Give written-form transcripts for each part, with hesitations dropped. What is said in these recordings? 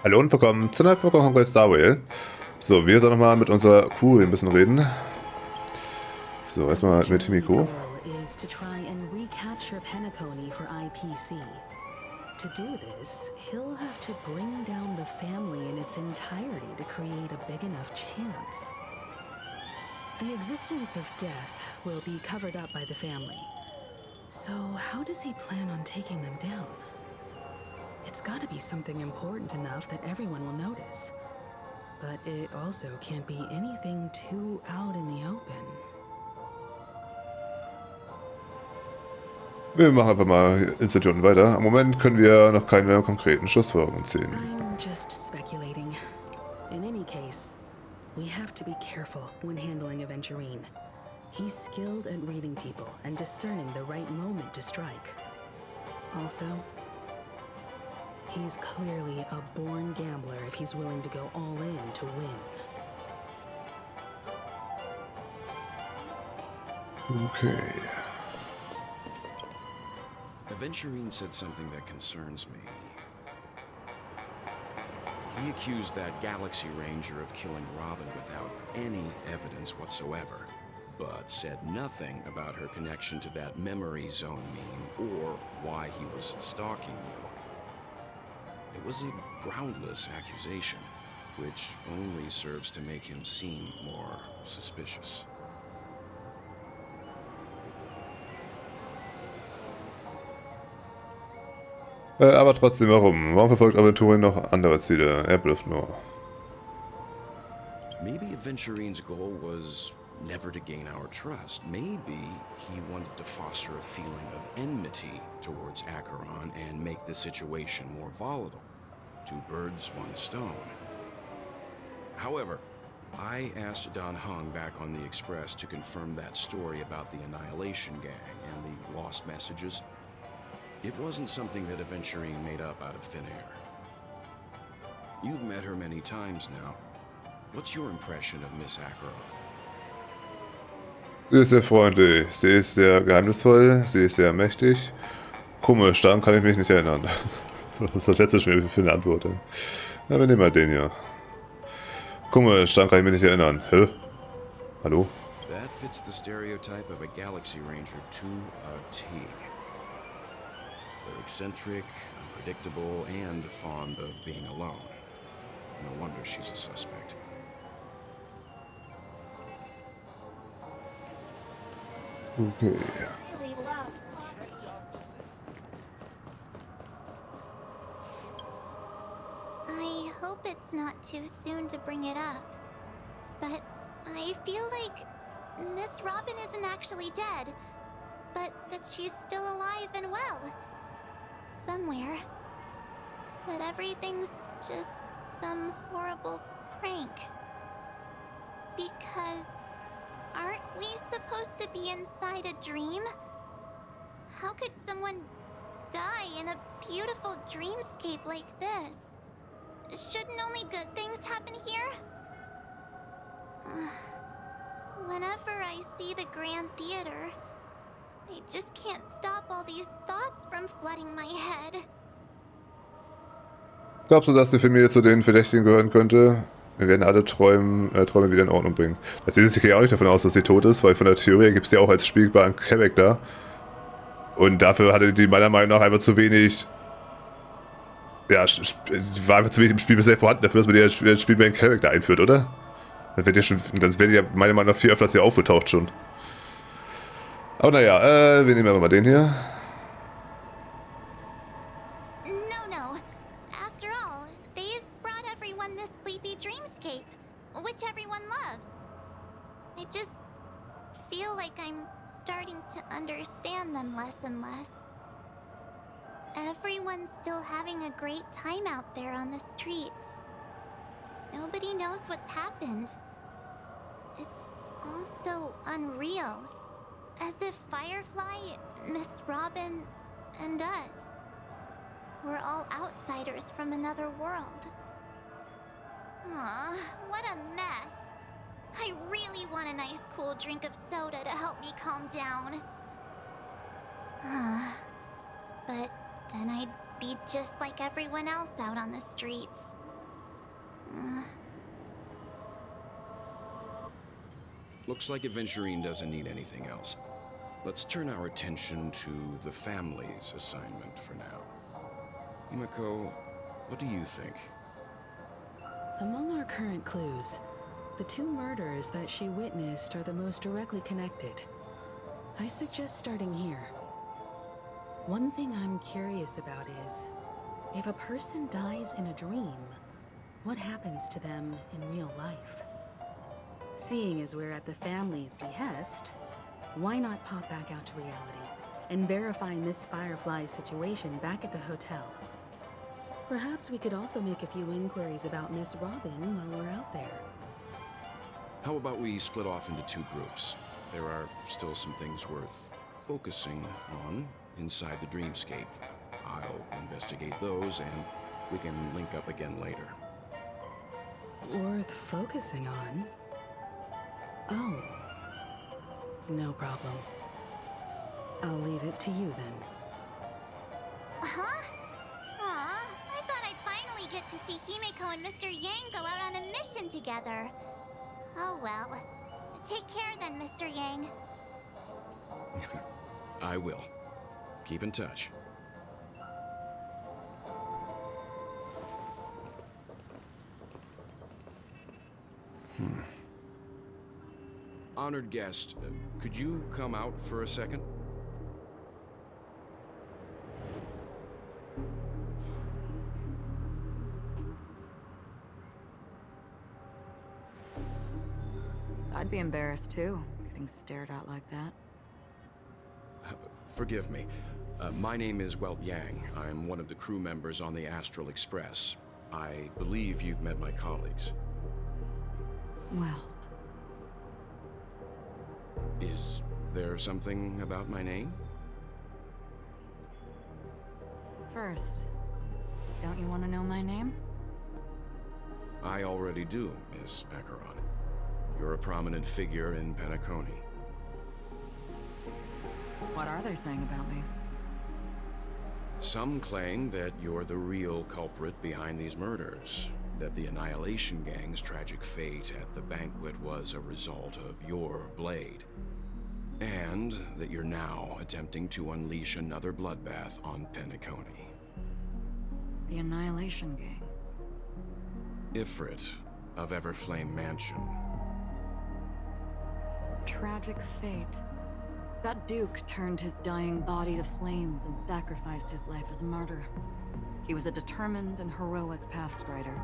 Hallo und willkommen zu einer Folge Honkai Star Rail. So, wir sollen nochmal mit unserer Crew ein bisschen reden. So, erstmal mit Neko. To do this, he'll have to bring down the family in its entirety to create a big enough chance. The existence of death will be covered up by the family. So how does he plan on taking them down? It's gotta be something important enough that everyone will notice. But it also can't be anything too out in the open. Wir machen einfach mal Institutionen weiter. Im Moment können wir noch keine konkreten Schlussfolgerungen ziehen. I'm just speculating. In any case, we have to be careful when handling Aventurine. He's skilled at reading people and discerning the right moment to strike. Also, he's clearly a born gambler if he's willing to go all in to win. Okay. Aventurine said something that concerns me. He accused that Galaxy Ranger of killing Robin without any evidence whatsoever, but said nothing about her connection to that memory zone meme or why he was stalking you. It was a groundless accusation, which only serves to make him seem more suspicious. Aber trotzdem, warum? Warum verfolgt Aventurine noch andere Ziele? Er blufft nur. Maybe Aventurine's goal was never to gain our trust. Maybe he wanted to foster a feeling of enmity towards Acheron and make the situation more volatile. Two birds, one stone. However, I asked Don Hung back on the Express to confirm that story about the Annihilation Gang and the lost messages. It wasn't something that Aventurine made up out of thin air. You've met her many times now. What's your impression of Miss Acheron? Sie ist sehr freundlich, sie ist sehr geheimnisvoll, sie ist sehr mächtig. Komisch, daran kann ich mich nicht erinnern. Das ist das letzte Spiel für eine Antwort. Ja, wir nehmen mal den hier. Komisch, daran kann ich mich nicht erinnern. Hä? Hallo? That fits the stereotype of a Galaxy Ranger to a T. They're eccentric, unpredictable, and fond of being alone. No wonder she's a suspect. Okay. I hope it's not too soon to bring it up, but I feel like Miss Robin isn't actually dead, but that she's still alive and well. Somewhere. But everything's just some horrible prank. Because aren't we supposed to be inside a dream? How could someone die in a beautiful dreamscape like this? Shouldn't only good things happen here? Whenever I see the Grand Theater, I just can't stop all these thoughts from flooding my head. Glaubst du, dass die Familie zu den Verdächtigen gehören könnte? Wir werden alle Träume wieder in Ordnung bringen. Das sieht sich ja auch nicht davon aus, dass sie tot ist, weil von der Theorie gibt es ja auch als spielbaren Charakter. Und dafür hatte die meiner Meinung nach einfach zu wenig. Ja, sie war einfach zu wenig im Spiel bisher vorhanden dafür, dass man die als spielbaren Charakter einführt, oder? Dann wird ja meiner Meinung nach viel öfters hier aufgetaucht schon. Aber naja, wir nehmen einfach mal den hier. No. After all, they've brought everyone this sleepy dreamscape, which everyone loves. I just feel like I'm starting to understand them less and less. Everyone's still having a great time out there on the streets. Nobody knows what's happened. It's all so unreal. As if Firefly, Miss Robin, and us were all outsiders from another world. Aw, what a mess. I really want a nice cool drink of soda to help me calm down. But then I'd be just like everyone else out on the streets. Looks like Aventurine doesn't need anything else. Let's turn our attention to the family's assignment for now. Himiko, what do you think? Among our current clues, the two murders that she witnessed are the most directly connected. I suggest starting here. One thing I'm curious about is, if a person dies in a dream, what happens to them in real life? Seeing as we're at the family's behest, why not pop back out to reality and verify Miss Firefly's situation back at the hotel? Perhaps we could also make a few inquiries about Miss Robin while we're out there. How about we split off into two groups? There are still some things worth focusing on inside the dreamscape. I'll investigate those and we can link up again later. Worth focusing on? Oh. No problem. I'll leave it to you then. Huh? Aw, I thought I'd finally get to see Himiko and Mr. Yang go out on a mission together. Oh well. Take care then, Mr. Yang. I will. Keep in touch. Honored guest, could you come out for a second? I'd be embarrassed too, getting stared at like that. Forgive me. My name is Welt Yang. I'm one of the crew members on the Astral Express. I believe you've met my colleagues. Well, Is there something about my name? first, don't you want to know my name? I already do, Miss Acheron. You're a prominent figure in Penacony. What are they saying about me? Some claim that you're the real culprit behind these murders, that the Annihilation Gang's tragic fate at the banquet was a result of your blade, and that you're now attempting to unleash another bloodbath on Penacony. The Annihilation Gang. Ifrit of Everflame Mansion. Tragic fate. That Duke turned his dying body to flames and sacrificed his life as a martyr. He was a determined and heroic pathstrider.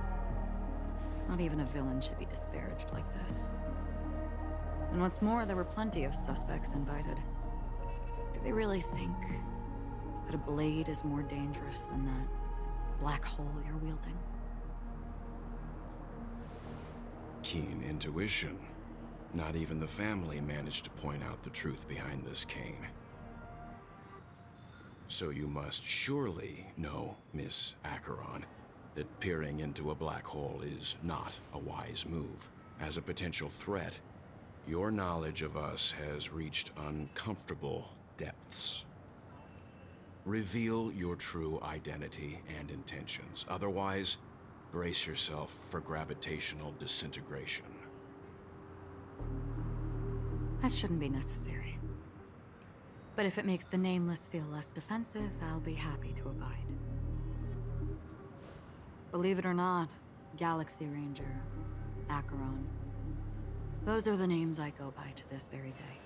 Not even a villain should be disparaged like this. And what's more, there were plenty of suspects invited. Do they really think that a blade is more dangerous than that black hole you're wielding? Keen intuition. Not even the family managed to point out the truth behind this cane. So you must surely know, Miss Acheron, that peering into a black hole is not a wise move. As a potential threat, your knowledge of us has reached uncomfortable depths. Reveal your true identity and intentions. Otherwise, brace yourself for gravitational disintegration. That shouldn't be necessary. But if it makes the Nameless feel less defensive, I'll be happy to abide. Believe it or not, Galaxy Ranger, Acheron, those are the names I go by to this very day.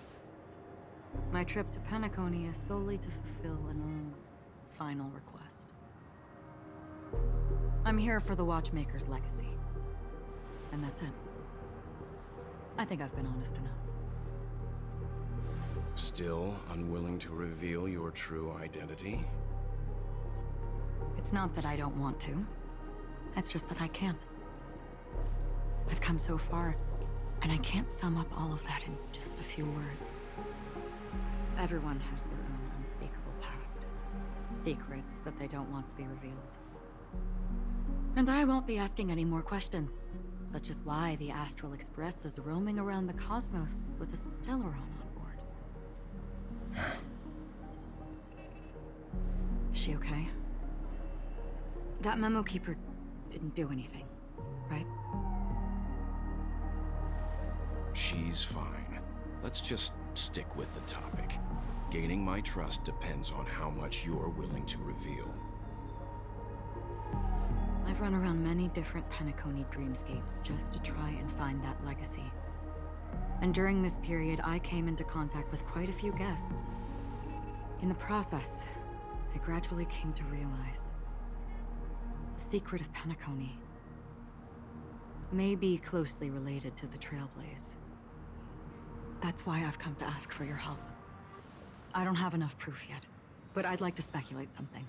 My trip to Penacony is solely to fulfill an old, final request. I'm here for the Watchmaker's legacy. And that's it. I think I've been honest enough. Still unwilling to reveal your true identity? It's not that I don't want to. It's just that I can't. I've come so far, and I can't sum up all of that in just a few words. Everyone has their own unspeakable past. Secrets that they don't want to be revealed. And I won't be asking any more questions, such as why the Astral Express is roaming around the cosmos with a Stellaron on board. Is she okay? That memo keeper didn't do anything, right? She's fine. Let's just stick with the topic. Gaining my trust depends on how much you're willing to reveal. I've run around many different Penacony dreamscapes just to try and find that legacy. And during this period, I came into contact with quite a few guests. In the process, I gradually came to realize the secret of Penacony may be closely related to the Trailblaze. That's why I've come to ask for your help. I don't have enough proof yet, but I'd like to speculate something.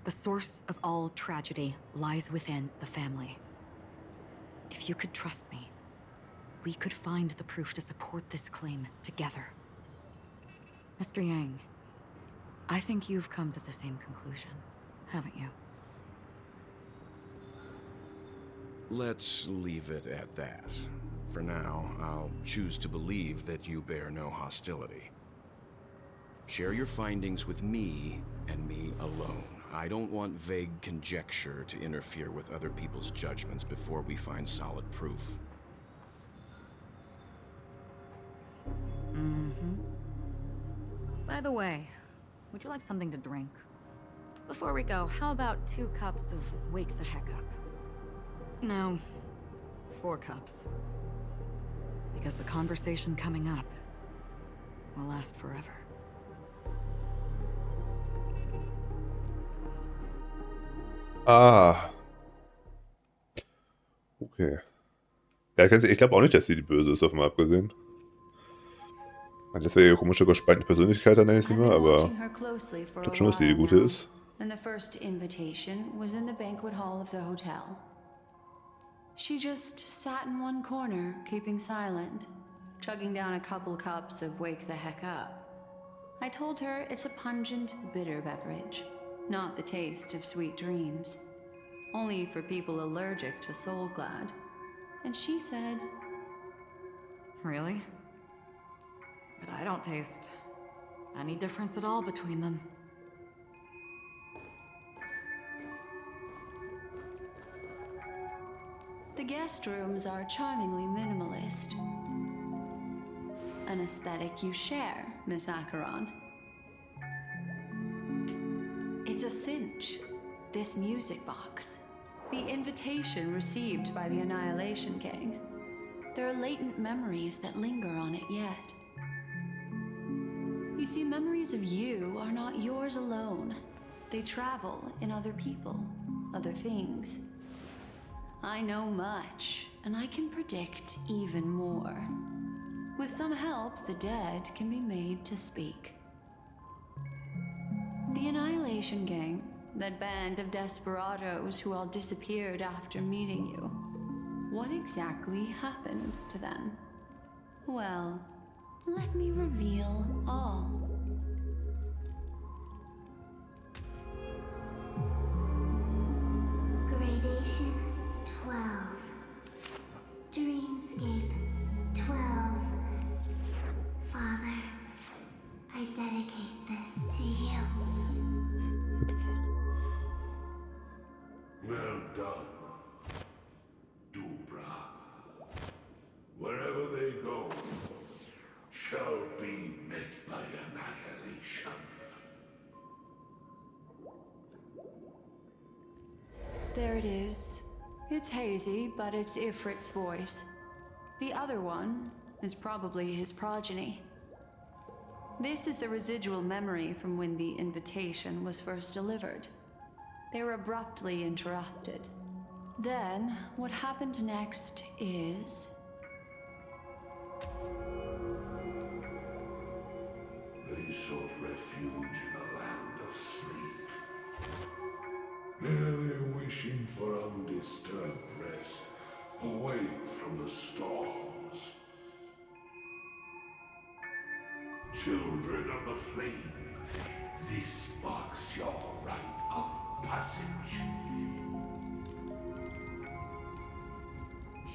The source of all tragedy lies within the family. If you could trust me, we could find the proof to support this claim together. Mr. Yang, I think you've come to the same conclusion, haven't you? Let's leave it at that. For now, I'll choose to believe that you bear no hostility. Share your findings with me and me alone. I don't want vague conjecture to interfere with other people's judgments before we find solid proof. By the way, would you like something to drink? Before we go, how about 2 cups of Wake the Heck Up? No, 4 cups. Because the conversation coming up will last forever. Ah. Okay. Ja, ich glaube auch nicht, dass sie die Böse ist, davon mal abgesehen. Das wäre ihre komische, gespaltene Persönlichkeit, nenne ich sie mal, aber ich glaube schon, dass sie die Gute ist. And the first invitation was in the banquet hall of the hotel. She just sat in one corner, keeping silent, chugging down a couple cups of Wake the Heck Up. I told her it's a pungent, bitter beverage, not the taste of sweet dreams. Only for people allergic to Soul Glad. And she said, Really? But I don't taste any difference at all between them. the guest rooms are charmingly minimalist. An aesthetic you share, Miss Acheron. It's a cinch, this music box. The invitation received by the Annihilation Gang. There are latent memories that linger on it yet. You see, memories of you are not yours alone. They travel in other people, other things. I know much, and I can predict even more. With some help, the dead can be made to speak. The Annihilation Gang, that band of desperados who all disappeared after meeting you. What exactly happened to them? Well, let me reveal all. Gradation 12. Dreamscape 12. Father, I dedicate this to you. What the fuck? Well done, Dubra. Wherever they go, shall be met by annihilation. There it is. It's hazy, but it's Ifrit's voice. The other one is probably his progeny. This is the residual memory from when the invitation was first delivered. They were abruptly interrupted. Then, what happened next is... They sought refuge in a land of sleep, merely wishing for undisturbed rest, away from the storms. Children of the flame, this marks your rite of passage.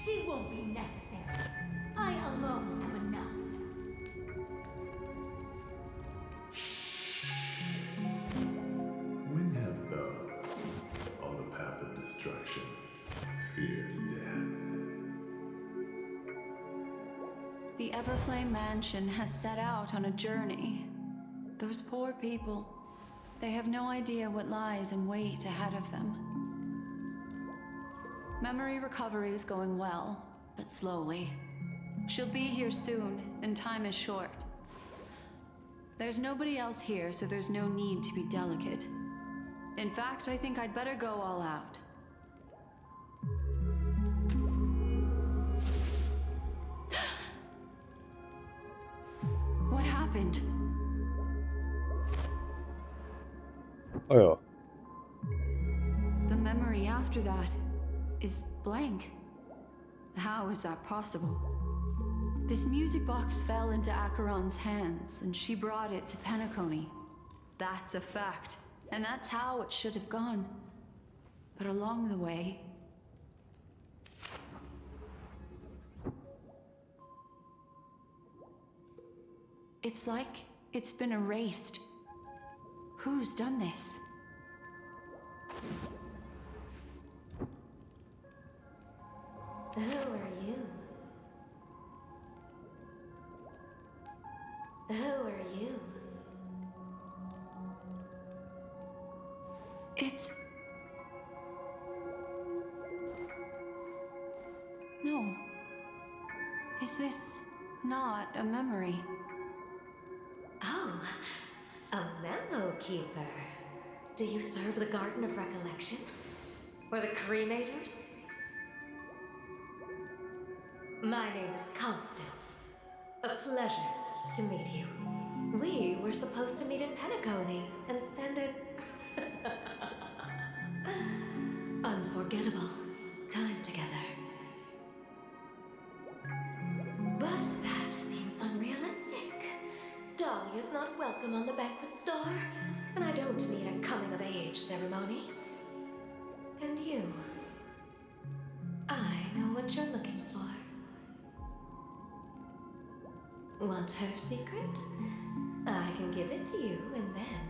She won't be necessary. I alone am enough. When have those on the path of destruction feared death? Everflame Mansion has set out on a journey. Those poor people, they have no idea what lies in wait ahead of them. Memory recovery is going well, but slowly. She'll be here soon, and time is short. There's nobody else here, so there's no need to be delicate. In fact, I think I'd better go all out. What happened? Oh ja. The memory after that is blank. How is that possible? This music box fell into Acheron's hands, and she brought it to Penacony. That's a fact, and that's how it should have gone. But along the way... it's like it's been erased. Who's done this? Who are you? Who are you? It's... no. Is this not a memory? Oh, a memo keeper. Do you serve the Garden of Recollection? Or the Cremators? My name is Constance. A pleasure to meet you. We were supposed to meet in Penacony and spend an unforgettable time together. But that seems unrealistic. Dolly is not welcome on the banquet star, and I don't need a coming-of-age ceremony. And you, I know what you're looking for. Want her secret? I can give it to you, and then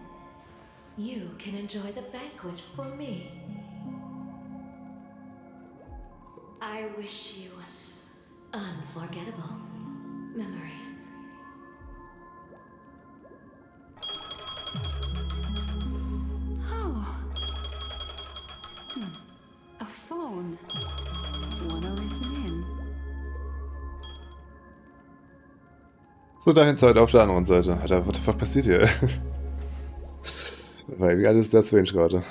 you can enjoy the banquet for me. I wish you unforgettable memories. Oh. A phone. Wanna listen in? So, dahin Zeit auf der anderen Seite. Alter, what the fuck passiert hier? Weil wie alles sehr strange gerade.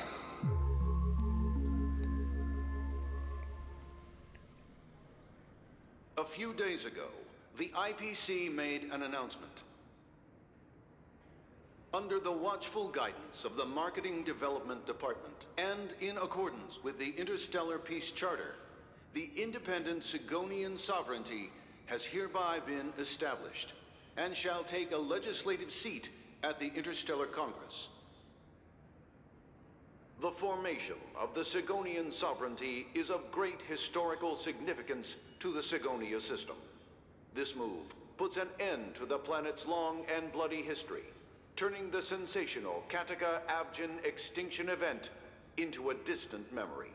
A few days ago, the IPC made an announcement. Under the watchful guidance of the Marketing Development Department, and in accordance with the Interstellar Peace Charter, the independent Sigonian sovereignty has hereby been established, and shall take a legislative seat at the Interstellar Congress. The formation of the Sigonian sovereignty is of great historical significance to the Sigonia system. This move puts an end to the planet's long and bloody history, turning the sensational Kataka-Abjin extinction event into a distant memory.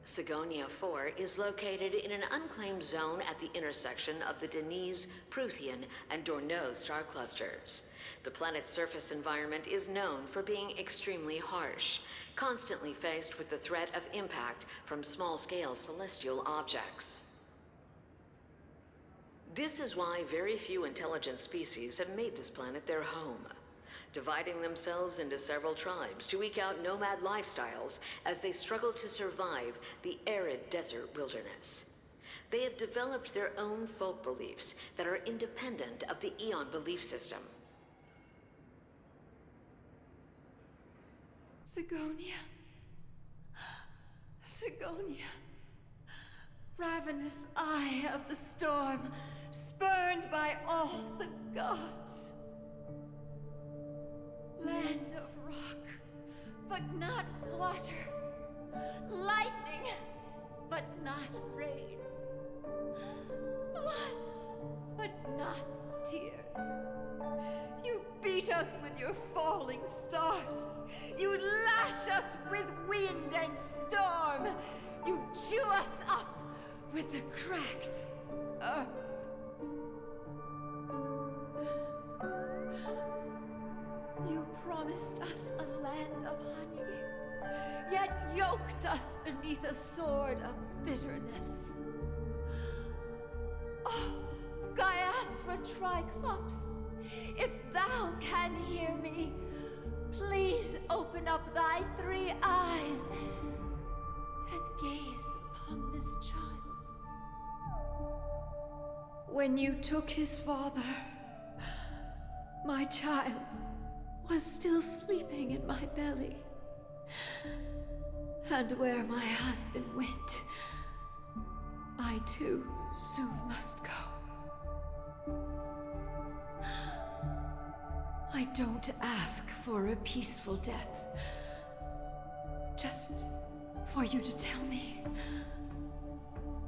Sigonia 4 is located in an unclaimed zone at the intersection of the Denise, Prothean, and Dorneau star clusters. The planet's surface environment is known for being extremely harsh, constantly faced with the threat of impact from small-scale celestial objects. This is why very few intelligent species have made this planet their home, dividing themselves into several tribes to eke out nomad lifestyles as they struggle to survive the arid desert wilderness. They have developed their own folk beliefs that are independent of the Eon belief system. Sigonia. Sigonia. Ravenous eye of the storm, spurned by all the gods. Land of rock, but not water. Lightning, but not rain. Blood, but not tears. You beat us with your falling stars. You lash us with wind and storm. You chew us up with the cracked choked us beneath a sword of bitterness. Oh, Gaiathra Triclops, if thou can hear me, please open up thy 3 eyes and gaze upon this child. When you took his father, my child was still sleeping in my belly. And where my husband went, I too soon must go. I don't ask for a peaceful death. Just for you to tell me,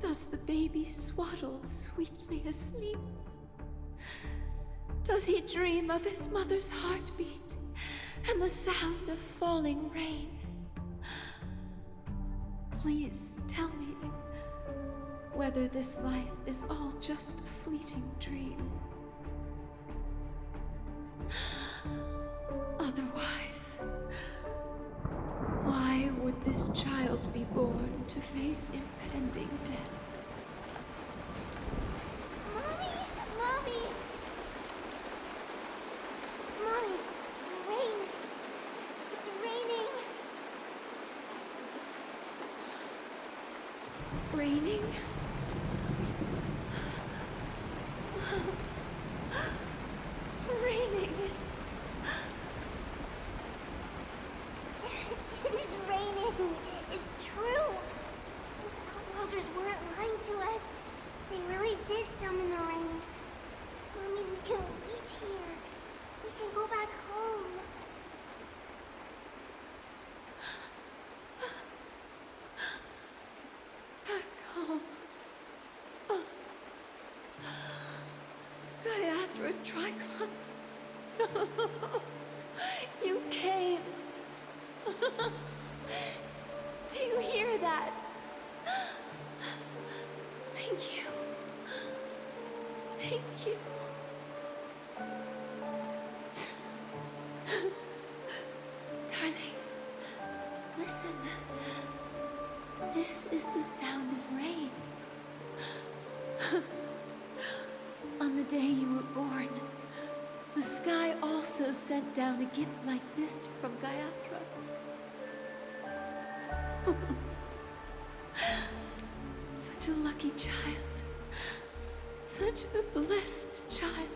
does the baby swaddled sweetly asleep? Does he dream of his mother's heartbeat and the sound of falling rain? Please tell me whether this life is all just a fleeting dream. Otherwise, why would this child be born to face impending death? Mommy! Mommy! Mommy! Rain! It's raining! Raining? Raining. It is raining! It's true! Those outworlders weren't lying to us. They really did summon the rain. Mommy, we can leave here. We can go back home. Home. Gaiathra Triclops. You came. Do you hear that? Thank you. Thank you. Darling, listen. This is the sound of rain. On the day you were born, the sky also sent down a gift like this from Gaiathra. Such a lucky child. Such a blessed child.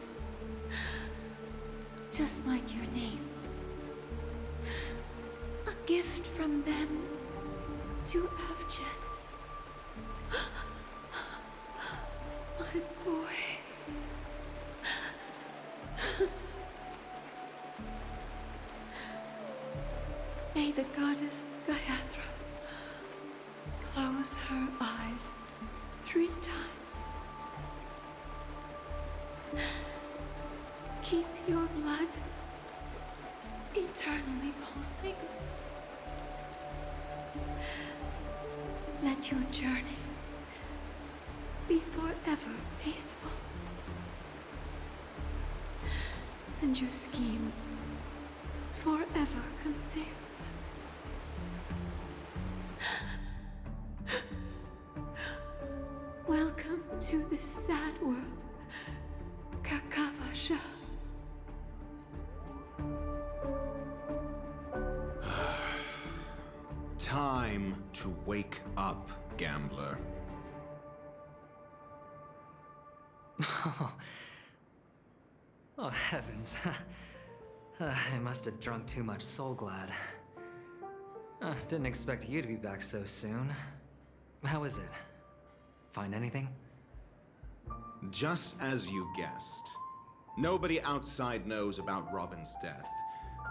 Just like your name. A gift from them to Avjen. My boy. May the goddess Gaiathra close her eyes 3 times. Keep your blood eternally pulsing. Let your journey be forever peaceful. And your schemes forever concealed. Welcome to this sad world, Kakavasha. Time to wake up, gambler. Oh, heavens. I must have drunk too much Soul Glad. Didn't expect you to be back so soon. How is it? Find anything? Just as you guessed. Nobody outside knows about Robin's death.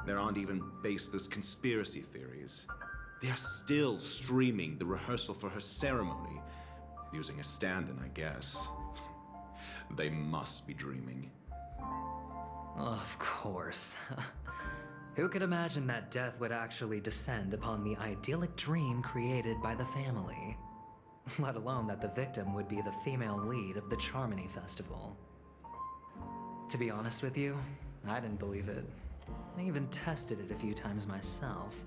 There aren't even baseless conspiracy theories. They're still streaming the rehearsal for her ceremony, using a stand-in, I guess. They must be dreaming. Of course. Who could imagine that death would actually descend upon the idyllic dream created by the family? Let alone that the victim would be the female lead of the Charmony Festival. To be honest with you, I didn't believe it. I even tested it a few times myself.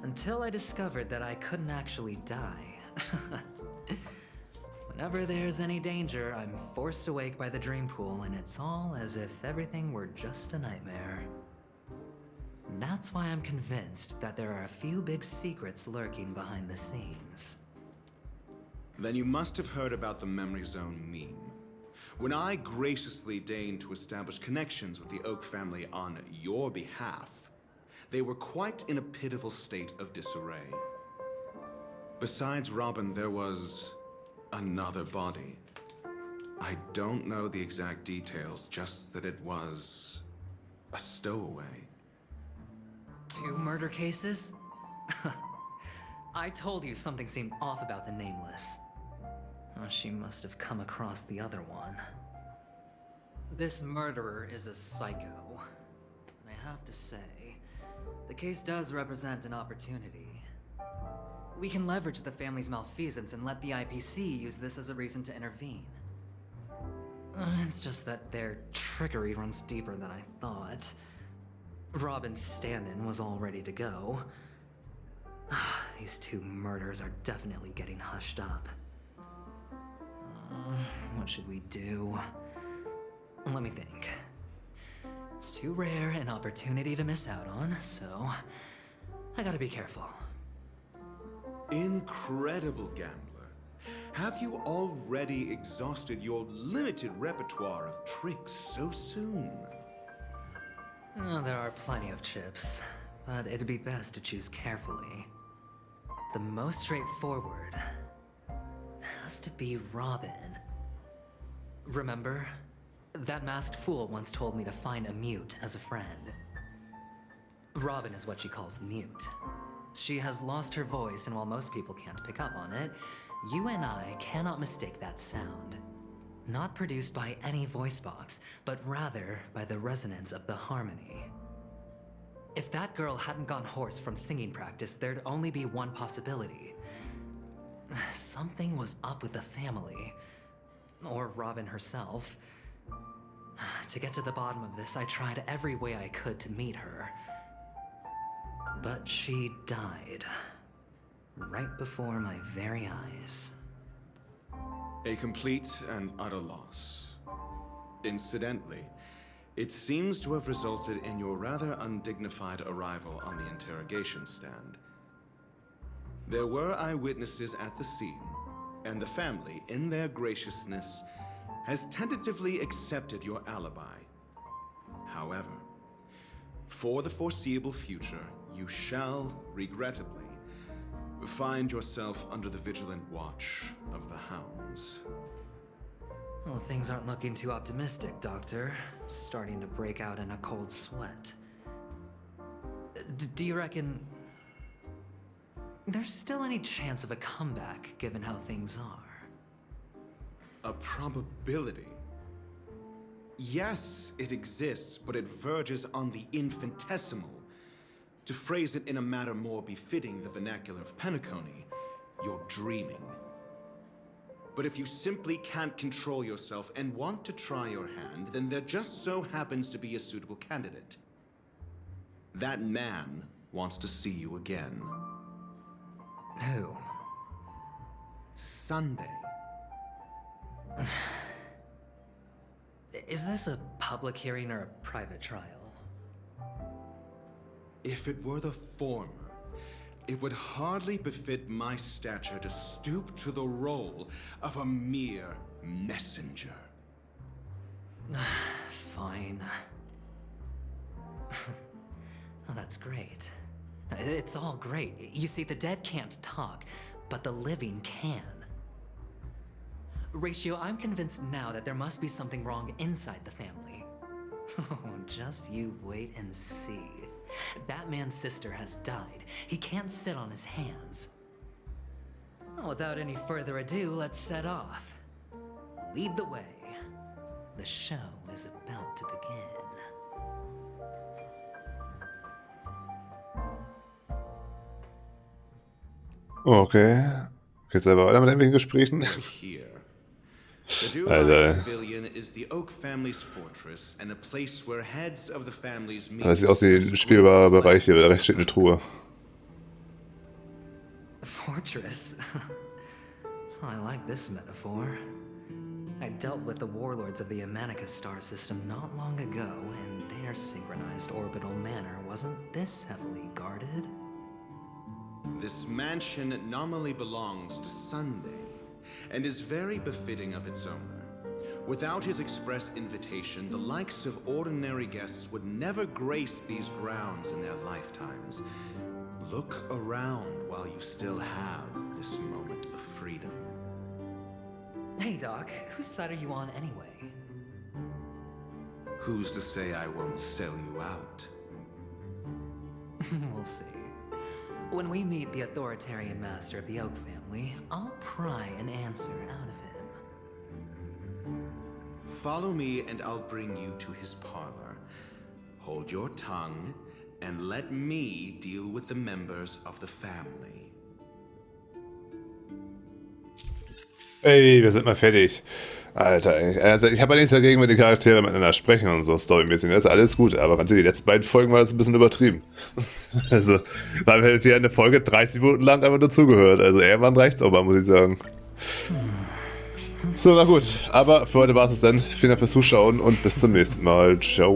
Until I discovered that I couldn't actually die. Whenever there's any danger, I'm forced awake by the dream pool, and it's all as if everything were just a nightmare. And that's why I'm convinced that there are a few big secrets lurking behind the scenes. Then you must have heard about the Memory Zone meme. When I graciously deigned to establish connections with the Oak family on your behalf, they were quite in a pitiful state of disarray. Besides Robin, there was another body. I don't know the exact details, just that it was a stowaway. 2 murder cases? I told you something seemed off about the Nameless. She must have come across the other one. This murderer is a psycho. And I have to say, the case does represent an opportunity. We can leverage the family's malfeasance and let the IPC use this as a reason to intervene. It's just that their trickery runs deeper than I thought. Robin's stand-in was all ready to go. These 2 murders are definitely getting hushed up. What should we do? Let me think. It's too rare an opportunity to miss out on, so I gotta be careful. Incredible gambler. Have you already exhausted your limited repertoire of tricks so soon? There are plenty of chips, but it'd be best to choose carefully. The most straightforward has to be Robin. Remember? That masked fool once told me to find a mute as a friend. Robin is what she calls the mute. She has lost her voice, and while most people can't pick up on it, you and I cannot mistake that sound. Not produced by any voice box, but rather by the resonance of the harmony. If that girl hadn't gone hoarse from singing practice, there'd only be one possibility. Something was up with the family. Or Robin herself. To get to the bottom of this, I tried every way I could to meet her. But she died. Right before my very eyes. A complete and utter loss. Incidentally, it seems to have resulted in your rather undignified arrival on the interrogation stand. There were eyewitnesses at the scene, and the family, in their graciousness, has tentatively accepted your alibi. However, for the foreseeable future, you shall, regrettably, find yourself under the vigilant watch of the hounds. Well, things aren't looking too optimistic, Doctor. I'm starting to break out in a cold sweat. Do you reckon there's still any chance of a comeback, given how things are? A probability? Yes, it exists, but it verges on the infinitesimal. To phrase it in a manner more befitting the vernacular of Penacony, you're dreaming. But if you simply can't control yourself and want to try your hand, then there just so happens to be a suitable candidate. That man wants to see you again. Who? Sunday. Is this a public hearing or a private trial? If it were the former, it would hardly befit my stature to stoop to the role of a mere messenger. Fine. Oh, that's great. It's all great. You see, the dead can't talk, but the living can. Ratio, I'm convinced now that there must be something wrong inside the family. Oh, just you wait and see. That man's sister has died. He can't sit on his hands. Well, without any further ado, let's set off. Lead the way. The show is about to begin. Okay. Geht's aber weiter mit irgendwelchen Gesprächen? Here. The Alter. Pavilion is the Oak family's fortress and a place where heads of the families meet. Das sieht aus wie ein spielbarer Bereich hier, weil da rechts steht eine Truhe. Fortress? I like this metaphor. I dealt with the warlords of the Amanicus star system not long ago, and their synchronized orbital manor wasn't this heavily guarded. This mansion nominally belongs to Sunday, and is very befitting of its owner. Without his express invitation, the likes of ordinary guests would never grace these grounds in their lifetimes. Look around while you still have this moment of freedom. Hey Doc, whose side are you on anyway? Who's to say I won't sell you out? We'll see. When we meet the authoritarian master of the Oak family, I'll pry an answer out of him. Follow me and I'll bring you to his parlor. Hold your tongue and let me deal with the members of the family. Ey, wir sind mal fertig. Alter, ey. Also ich habe ja nichts dagegen, wenn die Charaktere miteinander sprechen und so storymäßig. Das ist alles gut, aber ganz ehrlich, die letzten beiden Folgen war das ein bisschen übertrieben. Also, da haben wir hier eine Folge 30 Minuten lang einfach nur zugehört. Also irgendwann reicht's auch mal, muss ich sagen. So, na gut. Aber für heute war es dann. Vielen Dank fürs Zuschauen und bis zum nächsten Mal. Ciao.